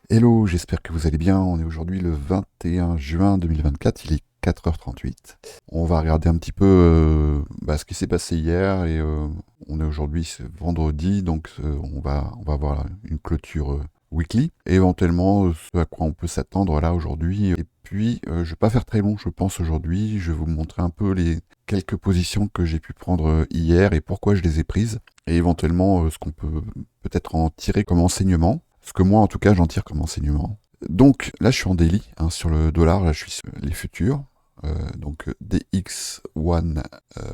Hello, j'espère que vous allez bien. On est aujourd'hui le 21 juin 2024, il est 4h38. On va regarder un petit peu ce qui s'est passé hier et on est aujourd'hui c'est vendredi, donc on va avoir une clôture weekly, et éventuellement ce à quoi on peut s'attendre là aujourd'hui. Et puis je vais pas faire très long, je pense aujourd'hui. Je vais vous montrer un peu les quelques positions que j'ai pu prendre hier et pourquoi je les ai prises, et éventuellement ce qu'on peut peut-être en tirer comme enseignement. Ce que moi, en tout cas, j'en tire comme enseignement. Donc là, je suis en daily sur le dollar. Là, je suis sur les futurs. DX1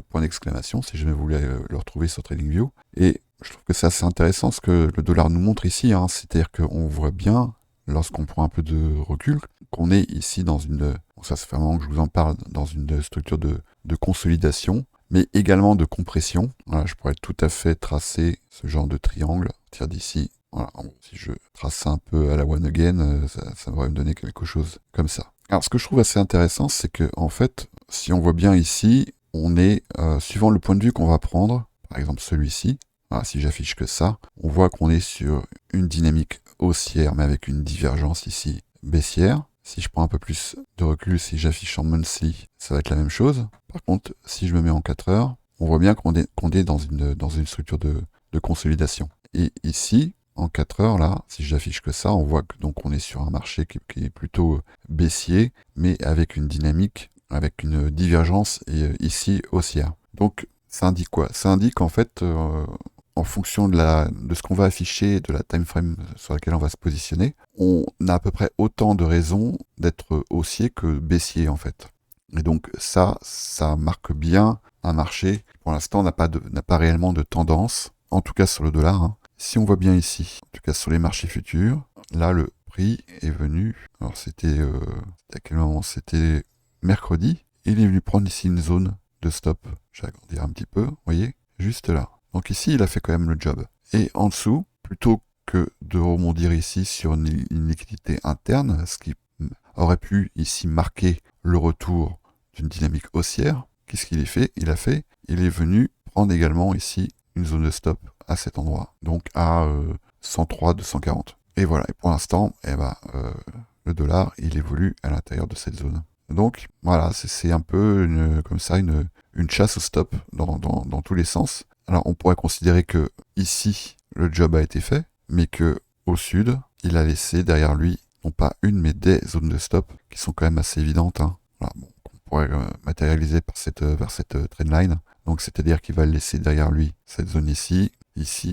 point d'exclamation, si jamais vous voulez le retrouver sur TradingView. Et je trouve que c'est assez intéressant ce que le dollar nous montre ici. C'est-à-dire qu'on voit bien, lorsqu'on prend un peu de recul, qu'on est ici dans une... Bon, ça fait un moment que je vous en parle, dans une structure de consolidation, mais également de compression. Voilà, je pourrais tout à fait tracer ce genre de triangle, à partir d'ici. Voilà, si je trace ça un peu à la one again, ça devrait me donner quelque chose comme ça. Alors, ce que je trouve assez intéressant, c'est que, en fait, si on voit bien ici, on est, suivant le point de vue qu'on va prendre, par exemple celui-ci, voilà, si j'affiche que ça, on voit qu'on est sur une dynamique haussière, mais avec une divergence ici baissière. Si je prends un peu plus de recul, si j'affiche en monthly, ça va être la même chose. Par contre, si je me mets en 4 heures, on voit bien qu'on est dans une structure de consolidation. Et ici, en 4 heures, là, si j'affiche que ça, on voit que donc on est sur un marché qui est plutôt baissier, mais avec une dynamique, avec une divergence ici haussière. Donc ça indique quoi? Ça indique en fait, en fonction de ce qu'on va afficher, de la time frame sur laquelle on va se positionner, on a à peu près autant de raisons d'être haussier que baissier en fait. Et donc ça marque bien un marché qui pour l'instant n'a pas réellement de tendance, en tout cas sur le dollar. Si on voit bien ici, en tout cas sur les marchés futurs, là le prix est venu, alors c'était à quel moment? C'était mercredi, il est venu prendre ici une zone de stop. Je vais agrandir un petit peu, vous voyez, juste là. Donc ici, il a fait quand même le job. Et en dessous, plutôt que de rebondir ici sur une liquidité interne, ce qui aurait pu ici marquer le retour d'une dynamique haussière, qu'est-ce qu'il a fait? Il est venu prendre également ici une zone de stop à cet endroit, donc à 103, 240. Et voilà, et pour l'instant, le dollar, il évolue à l'intérieur de cette zone. Donc voilà, c'est un peu comme ça une chasse au stop dans tous les sens. Alors on pourrait considérer que ici, le job a été fait, mais que au sud, il a laissé derrière lui, non pas une, mais des zones de stop qui sont quand même assez évidentes. Voilà, bon, qu'on pourrait matérialiser vers cette trendline. Donc c'est-à-dire qu'il va laisser derrière lui cette zone ici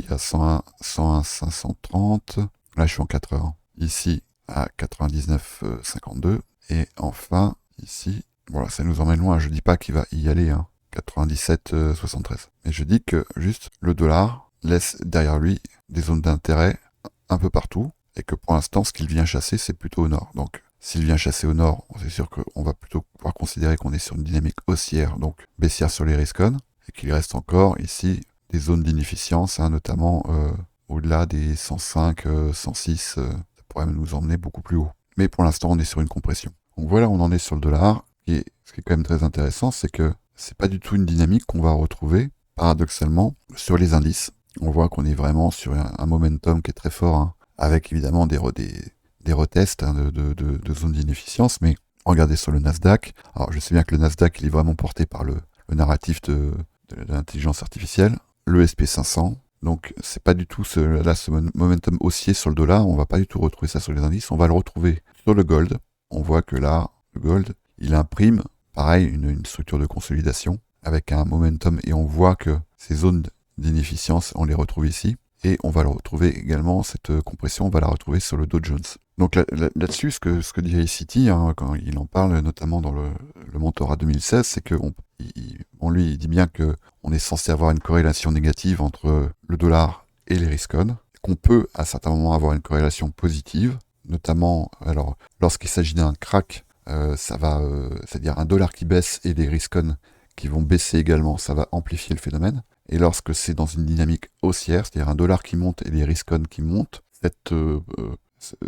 à 101, 101, 530. Là je suis en 4 heures. Ici à 99,52. Et enfin, ici, voilà, ça nous emmène loin. Je dis pas qu'il va y aller, 97,73. Mais je dis que juste le dollar laisse derrière lui des zones d'intérêt un peu partout, et que pour l'instant, ce qu'il vient chasser, c'est plutôt au nord. Donc, s'il vient chasser au nord, c'est sûr qu'on va plutôt pouvoir considérer qu'on est sur une dynamique haussière, donc baissière sur les riscons, et qu'il reste encore ici des zones d'inefficience, notamment au-delà des 105, 106, ça pourrait nous emmener beaucoup plus haut. Mais pour l'instant, on est sur une compression. Donc voilà, on en est sur le dollar. Et ce qui est quand même très intéressant, c'est que c'est pas du tout une dynamique qu'on va retrouver, paradoxalement, sur les indices. On voit qu'on est vraiment sur un momentum qui est très fort, avec évidemment des retests de zones d'inefficience. Mais regardez sur le Nasdaq. Alors je sais bien que le Nasdaq, il est vraiment porté par le narratif de l'intelligence artificielle. Le SP500, donc c'est pas du tout ce momentum haussier sur le dollar, on va pas du tout retrouver ça sur les indices, on va le retrouver sur le gold. On voit que là, le gold, il imprime, pareil, une structure de consolidation avec un momentum, et on voit que ces zones d'inefficience, on les retrouve ici, et on va le retrouver également, cette compression, on va la retrouver sur le Dow Jones. Donc là-dessus, ce que dit City, quand il en parle, notamment dans le mentorat 2016, c'est que lui, il dit bien que on est censé avoir une corrélation négative entre le dollar et les riscons, qu'on peut à certains moments avoir une corrélation positive, notamment alors lorsqu'il s'agit d'un crack, c'est-à-dire un dollar qui baisse et les riscons qui vont baisser également, ça va amplifier le phénomène. Et lorsque c'est dans une dynamique haussière, c'est-à-dire un dollar qui monte et les riscons qui montent,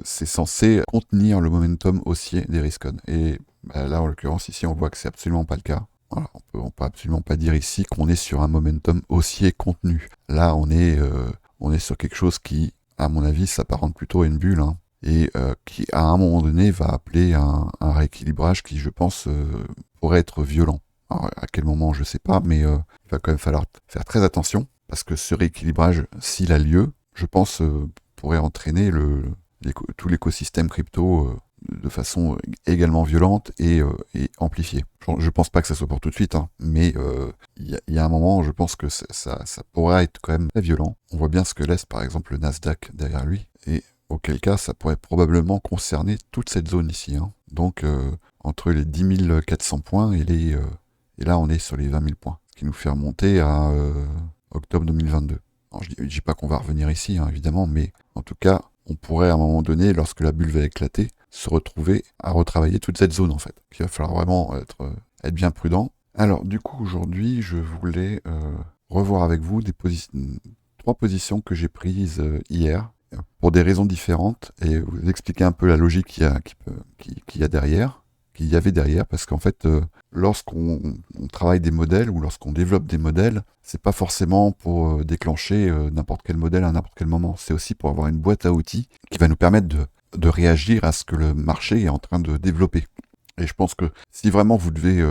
c'est censé contenir le momentum haussier des riscons. Et là, en l'occurrence, ici, on voit que c'est absolument pas le cas. Voilà, on peut absolument pas dire ici qu'on est sur un momentum haussier contenu. Là, on est sur quelque chose qui, à mon avis, s'apparente plutôt à une bulle. et qui à un moment donné va appeler un rééquilibrage qui, je pense, pourrait être violent. Alors, à quel moment, je ne sais pas, mais il va quand même falloir faire très attention, parce que ce rééquilibrage, s'il a lieu, je pense, pourrait entraîner tout l'écosystème crypto de façon également violente et amplifiée. Je pense pas que ça soit pour tout de suite, hein, mais il y a un moment, je pense que ça pourra être quand même très violent. On voit bien ce que laisse par exemple le Nasdaq derrière lui, et auquel cas ça pourrait probablement concerner toute cette zone ici, hein. Donc entre les 10 400 points et là on est sur les 20 000 points, ce qui nous fait remonter à octobre 2022. Alors, je dis pas qu'on va revenir ici, hein, évidemment, mais en tout cas, on pourrait à un moment donné, lorsque la bulle va éclater, se retrouver à retravailler toute cette zone en fait. Il va falloir vraiment être bien prudent. Alors du coup, aujourd'hui, je voulais revoir avec vous trois positions que j'ai prises hier, pour des raisons différentes, et vous expliquer un peu la logique qu'il y avait derrière, parce qu'en fait, lorsqu'on travaille des modèles ou lorsqu'on développe des modèles, c'est pas forcément pour déclencher n'importe quel modèle à n'importe quel moment. C'est aussi pour avoir une boîte à outils qui va nous permettre de réagir à ce que le marché est en train de développer. Et je pense que si vraiment vous devez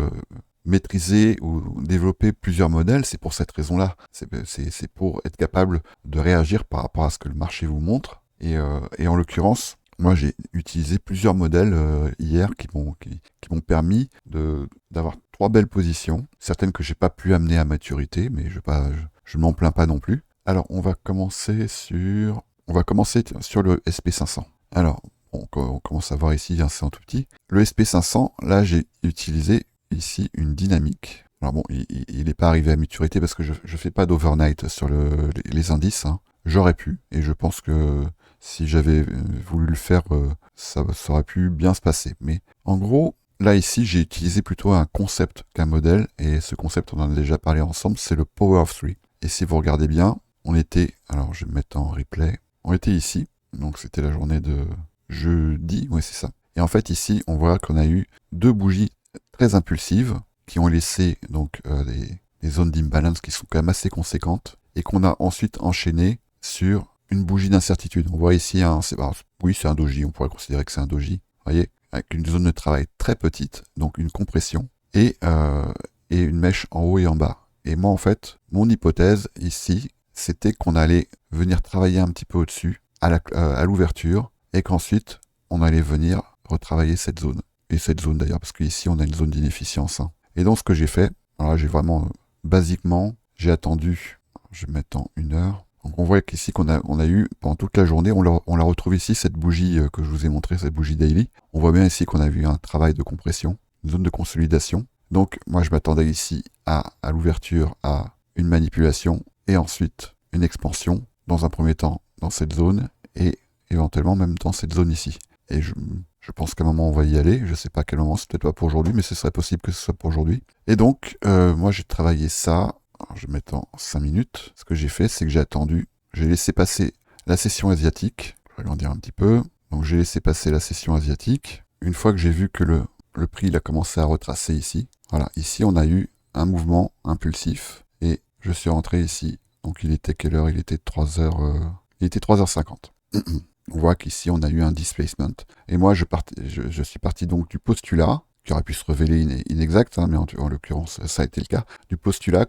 maîtriser ou développer plusieurs modèles, c'est pour cette raison-là. C'est pour être capable de réagir par rapport à ce que le marché vous montre. Et en l'occurrence, moi, j'ai utilisé plusieurs modèles hier qui m'ont permis d'avoir trois belles positions, certaines que j'ai pas pu amener à maturité, mais je ne m'en plains pas non plus. Alors, on va commencer sur le SP500. Alors, on commence à voir ici, hein, c'est en tout petit. Le SP500, là, j'ai utilisé ici une dynamique. Alors bon, il n'est pas arrivé à maturité parce que je ne fais pas d'overnight sur les indices, hein. J'aurais pu, et je pense que si j'avais voulu le faire, ça aurait pu bien se passer. Mais en gros, là ici, j'ai utilisé plutôt un concept qu'un modèle, et ce concept, on en a déjà parlé ensemble, c'est le Power of Three. Et si vous regardez bien, alors je vais me mettre en replay, on était ici, donc c'était la journée de jeudi, ouais c'est ça. Et en fait ici, on voit qu'on a eu deux bougies très impulsives qui ont laissé donc des zones d'imbalance qui sont quand même assez conséquentes, et qu'on a ensuite enchaîné sur une bougie d'incertitude. On voit ici c'est un doji, on pourrait considérer que c'est un doji, vous voyez, avec une zone de travail très petite, donc une compression, et une mèche en haut et en bas. Et moi, en fait, mon hypothèse ici, c'était qu'on allait venir travailler un petit peu au-dessus, à l'ouverture, et qu'ensuite, on allait venir retravailler cette zone. Et cette zone d'ailleurs, parce qu'ici, on a une zone d'inefficience, hein. Et donc, ce que j'ai fait, alors là, j'ai vraiment, basiquement, j'ai attendu, je vais mettre en 1 heure. Donc on voit qu'ici on a eu, pendant toute la journée, on la retrouve ici, cette bougie que je vous ai montré, cette bougie daily. On voit bien ici qu'on a vu un travail de compression, une zone de consolidation. Donc moi je m'attendais ici à l'ouverture à une manipulation et ensuite une expansion, dans un premier temps dans cette zone et éventuellement même dans cette zone ici. Et je pense qu'à un moment on va y aller, je sais pas à quel moment, c'est peut-être pas pour aujourd'hui, mais ce serait possible que ce soit pour aujourd'hui. Et donc moi j'ai travaillé ça. Alors, je vais mettre en 5 minutes. Ce que j'ai fait, c'est que j'ai laissé passer la session asiatique. Je vais agrandir un petit peu. Donc j'ai laissé passer la session asiatique. Une fois que j'ai vu que le prix il a commencé à retracer ici. Voilà, ici on a eu un mouvement impulsif. Et je suis rentré ici. Donc il était quelle heure? Il était 3h. Il était 3h50. On voit qu'ici on a eu un displacement. Et moi je suis parti donc du postulat, qui aurait pu se révéler inexact, hein, mais en l'occurrence, ça a été le cas, du postulat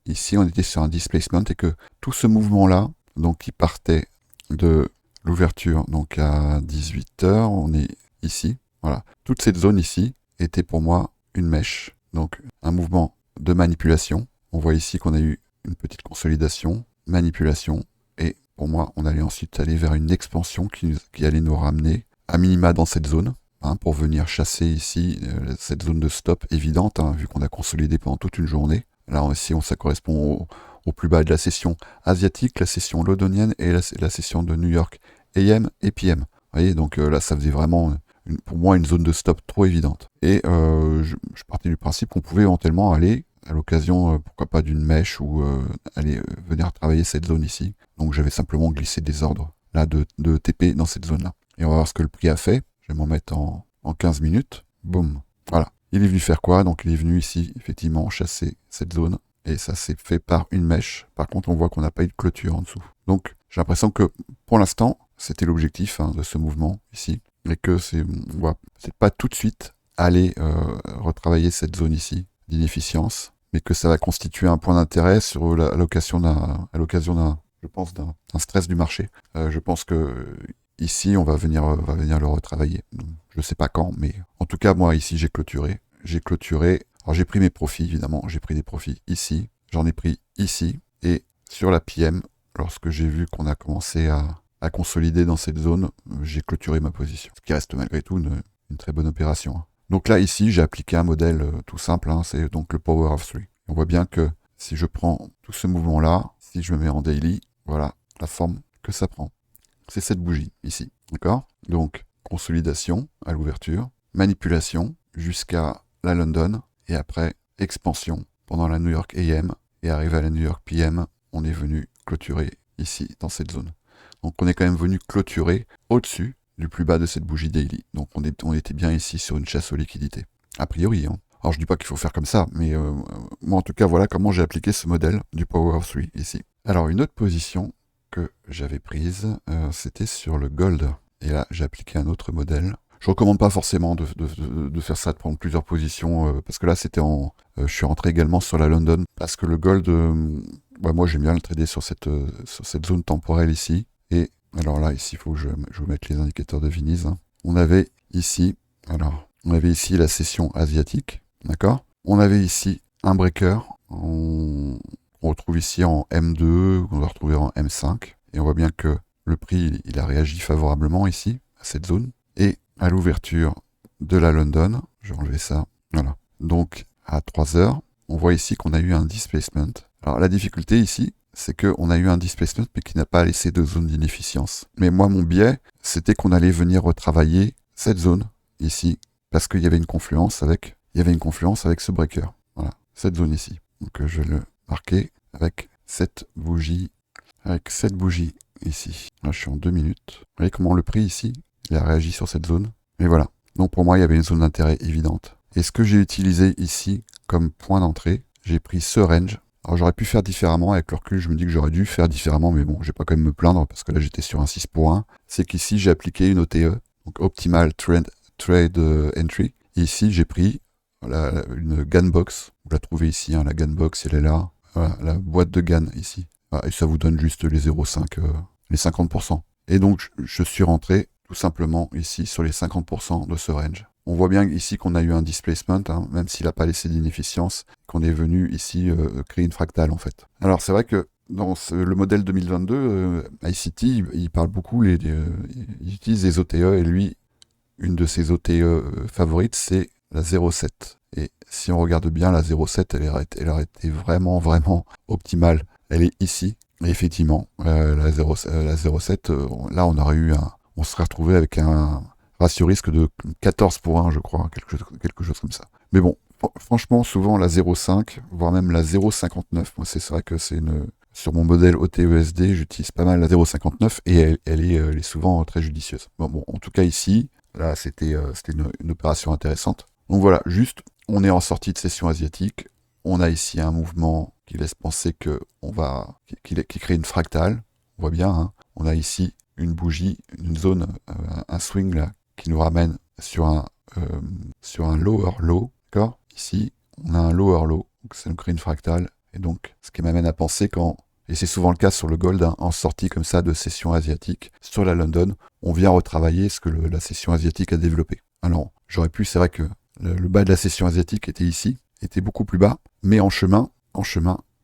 qu'ici, on était sur un displacement et que tout ce mouvement-là, donc qui partait de l'ouverture donc à 18h, on est ici, voilà. Toute cette zone ici était pour moi une mèche, donc un mouvement de manipulation. On voit ici qu'on a eu une petite consolidation, manipulation, et pour moi, on allait ensuite aller vers une expansion qui allait nous ramener à minima dans cette zone, hein, pour venir chasser ici cette zone de stop évidente, hein, vu qu'on a consolidé pendant toute une journée. Là ici, ça correspond au plus bas de la session asiatique, la session londonienne et la session de New York AM et PM. Vous voyez, donc là, ça faisait vraiment, pour moi, une zone de stop trop évidente. Et je partais du principe qu'on pouvait éventuellement aller, à l'occasion, pourquoi pas d'une mèche, ou aller venir travailler cette zone ici. Donc j'avais simplement glissé des ordres là de TP dans cette zone-là. Et on va voir ce que le prix a fait. Je vais m'en mettre en 15 minutes. Boum. Voilà. Il est venu faire quoi? Donc il est venu ici, effectivement, chasser cette zone. Et ça s'est fait par une mèche. Par contre, on voit qu'on n'a pas eu de clôture en dessous. Donc j'ai l'impression que, pour l'instant, c'était l'objectif de ce mouvement ici, et que on va peut-être pas tout de suite aller retravailler cette zone ici d'inefficience, mais que ça va constituer un point d'intérêt à l'occasion d'un, je pense, d'un stress du marché. Je pense que ici, on va venir le retravailler. Je sais pas quand, mais en tout cas, moi, ici, j'ai clôturé. Alors, j'ai pris mes profits, évidemment. J'ai pris des profits ici. J'en ai pris ici. Et sur la PM, lorsque j'ai vu qu'on a commencé à consolider dans cette zone, j'ai clôturé ma position. Ce qui reste malgré tout une très bonne opération. Donc là, ici, j'ai appliqué un modèle tout simple. C'est donc le Power of Three. On voit bien que si je prends tout ce mouvement-là, si je me mets en daily, voilà la forme que ça prend. C'est cette bougie ici, d'accord? Donc, consolidation à l'ouverture, manipulation jusqu'à la London, et après, expansion pendant la New York AM, et arrivé à la New York PM, on est venu clôturer ici, dans cette zone. Donc, on est quand même venu clôturer au-dessus du plus bas de cette bougie daily. Donc, on était bien ici sur une chasse aux liquidités. A priori, Alors, je dis pas qu'il faut faire comme ça, mais moi, en tout cas, voilà comment j'ai appliqué ce modèle du Power of Three ici. Alors, une autre position que j'avais prise, c'était sur le gold. Et là, j'ai appliqué un autre modèle. Je recommande pas forcément de faire ça, de prendre plusieurs positions, parce que là, je suis rentré également sur la London, parce que le gold, moi, j'aime bien le trader sur cette zone temporelle ici. Et alors là, ici, il faut que je vous mette les indicateurs de Viniz. On avait ici la session asiatique, d'accord? On avait ici un breaker. On retrouve ici en M2, on va retrouver en M5. Et on voit bien que le prix, il a réagi favorablement ici, à cette zone. Et à l'ouverture de la London, je vais enlever ça, voilà. Donc, à 3 heures, on voit ici qu'on a eu un displacement. Alors, la difficulté ici, c'est qu'on a eu un displacement, mais qui n'a pas laissé de zone d'inefficience. Mais moi, mon biais, c'était qu'on allait venir retravailler cette zone, ici, parce qu'il y avait une confluence avec ce breaker. Voilà, cette zone ici. Donc, je vais le marquer avec cette bougie ici. Là, je suis en 2 minutes. Vous voyez comment le prix ici, il a réagi sur cette zone. Et voilà. Donc pour moi, il y avait une zone d'intérêt évidente. Et ce que j'ai utilisé ici comme point d'entrée, j'ai pris ce range. Alors j'aurais pu faire différemment. Avec le recul, je me dis que j'aurais dû faire différemment, mais bon, je vais pas quand même me plaindre parce que là, j'étais sur un 6 pour 1. C'est qu'ici, j'ai appliqué une OTE, donc Optimal Trade Entry. Et ici, j'ai pris une GAN box. Vous la trouvez ici, la GAN box, elle est là. Voilà, la boîte de GAN ici. Et ça vous donne juste les 0,5, les 50%. Et donc, je suis rentré tout simplement ici sur les 50% de ce range. On voit bien ici qu'on a eu un displacement, même s'il n'a pas laissé d'inefficience, qu'on est venu ici créer une fractale en fait. Alors c'est vrai que dans le modèle 2022, ICT, il parle beaucoup, il utilise les OTE, et lui, une de ses OTE favorites, c'est la 0,7. Et si on regarde bien, la 0,7, elle aurait été vraiment, vraiment optimale. Elle est ici. Et effectivement, la 0,7, là, on serait retrouvé avec un ratio risque de 14 pour 1, je crois, quelque chose comme ça. Mais bon, franchement, souvent la 0,5, voire même la 0,59, moi, c'est vrai que sur mon modèle OTESD, j'utilise pas mal la 0,59 et elle est souvent très judicieuse. Bon, en tout cas ici, là, c'était une opération intéressante. Donc voilà, juste, on est en sortie de session asiatique. On a ici un mouvement qui laisse penser qui crée une fractale. On voit bien, on a ici une bougie, une zone, un swing là, qui nous ramène sur un lower low, d'accord? Ici, on a un lower low, donc ça nous crée une fractale. Et donc, ce qui m'amène à penser et c'est souvent le cas sur le gold, en sortie comme ça de session asiatique, sur la London, on vient retravailler ce que la session asiatique a développé. Alors, j'aurais pu, c'est vrai que le bas de la session asiatique était ici, était beaucoup plus bas, mais en chemin,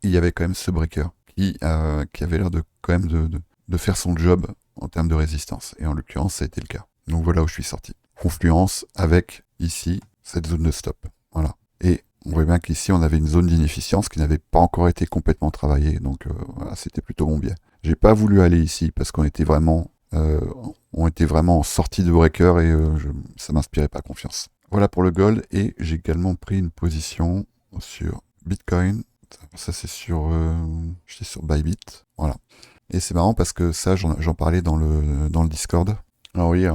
il y avait quand même ce breaker qui avait l'air quand même de faire son job en termes de résistance. Et en l'occurrence, ça a été le cas. Donc voilà où je suis sorti. Confluence avec ici cette zone de stop. Voilà. Et on voit bien qu'ici, on avait une zone d'inefficience qui n'avait pas encore été complètement travaillée. Donc voilà, c'était plutôt mon biais. J'ai pas voulu aller ici parce qu'on était vraiment en sortie de breaker et ça m'inspirait pas confiance. Voilà pour le gold. Et j'ai également pris une position sur Bitcoin. Ça, c'est j'étais sur Bybit. Voilà. Et c'est marrant parce que ça, j'en parlais dans le Discord. Alors oui,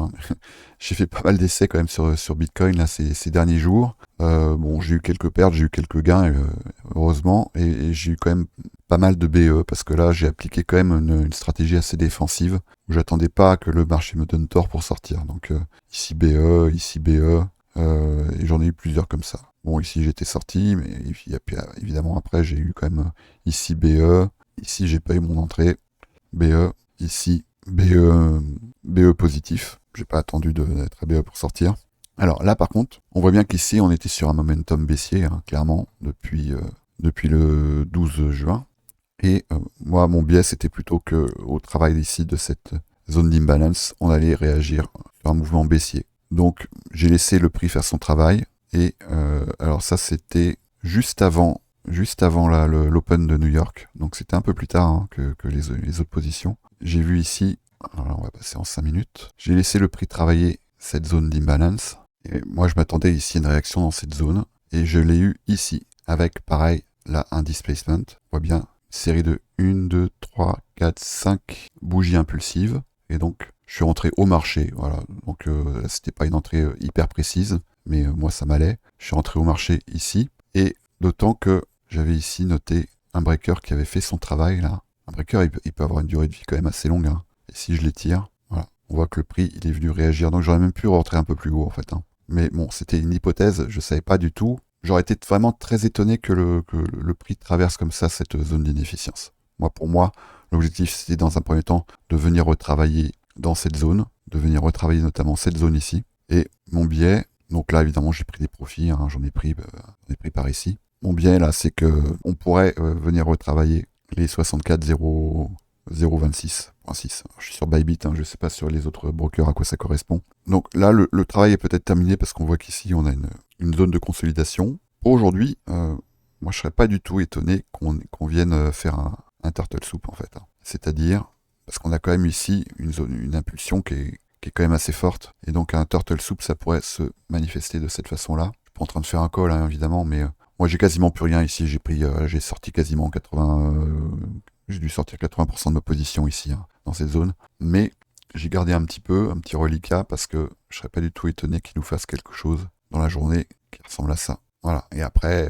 j'ai fait pas mal d'essais quand même sur Bitcoin là, ces derniers jours. Bon, j'ai eu quelques pertes, j'ai eu quelques gains, heureusement, et j'ai eu quand même pas mal de BE, parce que là, j'ai appliqué quand même une stratégie assez défensive, où j'attendais pas que le marché me donne tort pour sortir. Donc ici BE, et j'en ai eu plusieurs comme ça. Bon, ici j'étais sorti, mais évidemment après j'ai eu quand même ici BE, ici j'ai pas eu mon entrée, BE, ici BE positif, j'ai pas attendu d'être à BE pour sortir. Alors là, par contre, on voit bien qu'ici, on était sur un momentum baissier, hein, clairement, depuis le 12 juin. Et moi, mon biais, c'était plutôt que au travail ici de cette zone d'imbalance, on allait réagir sur un mouvement baissier. Donc, j'ai laissé le prix faire son travail. Et alors ça, c'était juste avant l'Open de New York. Donc, c'était un peu plus tard hein, que les autres positions. J'ai vu ici, alors on va passer en 5 minutes. J'ai laissé le prix travailler cette zone d'imbalance. Et moi, je m'attendais ici à une réaction dans cette zone. Et je l'ai eu ici, avec, pareil, là, un displacement. On voit bien, série de 1, 2, 3, 4, 5 bougies impulsives. Et donc, je suis rentré au marché. Voilà. Donc, c'était pas une entrée hyper précise, mais moi, ça m'allait. Je suis rentré au marché ici. Et d'autant que j'avais ici noté un breaker qui avait fait son travail, là. Un breaker, il peut avoir une durée de vie quand même assez longue. Hein. Et si je l'étire, voilà, on voit que le prix, il est venu réagir. Donc, j'aurais même pu rentrer un peu plus haut, en fait. Hein. Mais bon, c'était une hypothèse, je savais pas du tout. J'aurais été vraiment très étonné que le prix traverse comme ça cette zone d'inefficience. Pour moi, l'objectif c'était dans un premier temps de venir retravailler dans cette zone, de venir retravailler notamment cette zone ici. Et mon biais, donc là évidemment j'ai pris des profits, hein, j'en ai pris par ici. Mon biais là, c'est que on pourrait venir retravailler les 64 0,26.6. Je suis sur Bybit, hein, je ne sais pas sur les autres brokers à quoi ça correspond. Donc là, le travail est peut-être terminé parce qu'on voit qu'ici, on a une zone de consolidation. Pour aujourd'hui, moi, je ne serais pas du tout étonné qu'on vienne faire un turtle soup, en fait. Hein. C'est-à-dire, parce qu'on a quand même ici une impulsion qui est quand même assez forte. Et donc, un turtle soup, ça pourrait se manifester de cette façon-là. Je suis pas en train de faire un call, hein, évidemment, mais moi, j'ai quasiment plus rien ici. J'ai sorti quasiment 80... j'ai dû sortir 80% de ma position ici, hein, dans cette zone. Mais j'ai gardé un petit reliquat, parce que je serais pas du tout étonné qu'il nous fasse quelque chose dans la journée qui ressemble à ça. Voilà. Et après,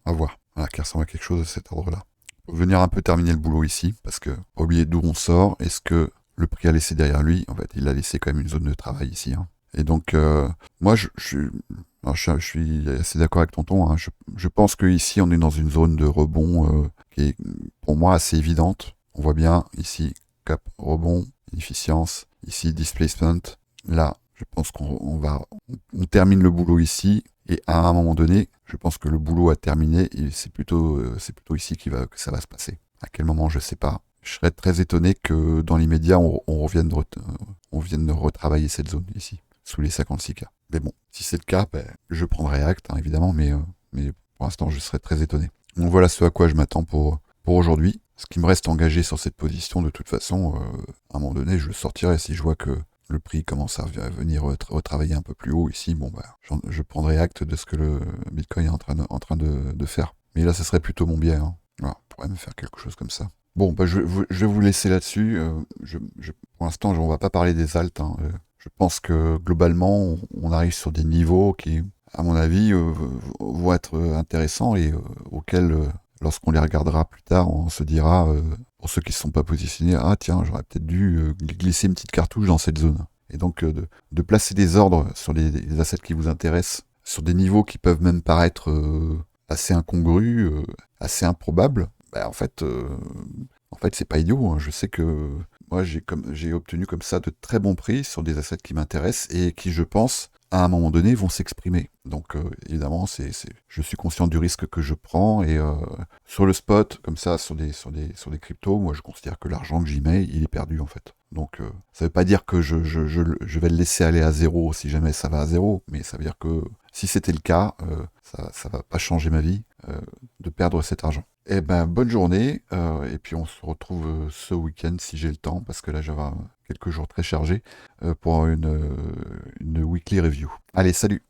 à voir. Voilà, qui ressemble à quelque chose de cet ordre-là. Pour venir un peu terminer le boulot ici, parce que, pas oublier d'où on sort, est-ce que le prix a laissé derrière lui? En fait, il a laissé quand même une zone de travail ici. Hein. Et donc, moi, je suis assez d'accord avec Tonton. Hein. Je pense qu'ici, on est dans une zone de rebond qui est, pour moi, assez évidente. On voit bien ici, cap, rebond, inefficience. Ici, displacement. Là, je pense on termine le boulot ici. Et à un moment donné, je pense que le boulot a terminé. Et c'est plutôt ici que ça va se passer. À quel moment, je sais pas. Je serais très étonné que dans l'immédiat, on vienne de retravailler cette zone ici, sous les 56K. Mais bon, si c'est le cas, je prendrai acte, hein, évidemment, mais pour l'instant, je serais très étonné. Donc voilà ce à quoi je m'attends pour aujourd'hui. Ce qui me reste engagé sur cette position, de toute façon, à un moment donné, je le sortirai. Si je vois que le prix commence à venir retravailler un peu plus haut ici, je prendrai acte de ce que le Bitcoin est en train de faire. Mais là, ce serait plutôt mon biais. Hein. Voilà, on pourrait me faire quelque chose comme ça. Bon, je vais vous laisser là-dessus. Pour l'instant, on va pas parler des alts. Hein. Je pense que globalement, on arrive sur des niveaux qui, à mon avis, vont être intéressants et auxquels, lorsqu'on les regardera plus tard, on se dira, pour ceux qui ne sont pas positionnés, ah tiens, j'aurais peut-être dû glisser une petite cartouche dans cette zone. Et donc, de placer des ordres sur les assets qui vous intéressent, sur des niveaux qui peuvent même paraître assez incongrus, assez improbables, en fait, c'est pas idiot. Hein. Je sais que moi, j'ai obtenu comme ça de très bons prix sur des assets qui m'intéressent et qui, je pense, à un moment donné, vont s'exprimer. Donc, évidemment, je suis conscient du risque que je prends et sur le spot, comme ça, sur des cryptos, moi, je considère que l'argent que j'y mets, il est perdu, en fait. Donc, ça veut pas dire que je vais le laisser aller à zéro si jamais ça va à zéro, mais ça veut dire que si c'était le cas, ça va pas changer ma vie de perdre cet argent. Eh ben, bonne journée, et puis on se retrouve ce week-end si j'ai le temps, parce que là j'avais quelques jours très chargés pour une weekly review. Allez, salut!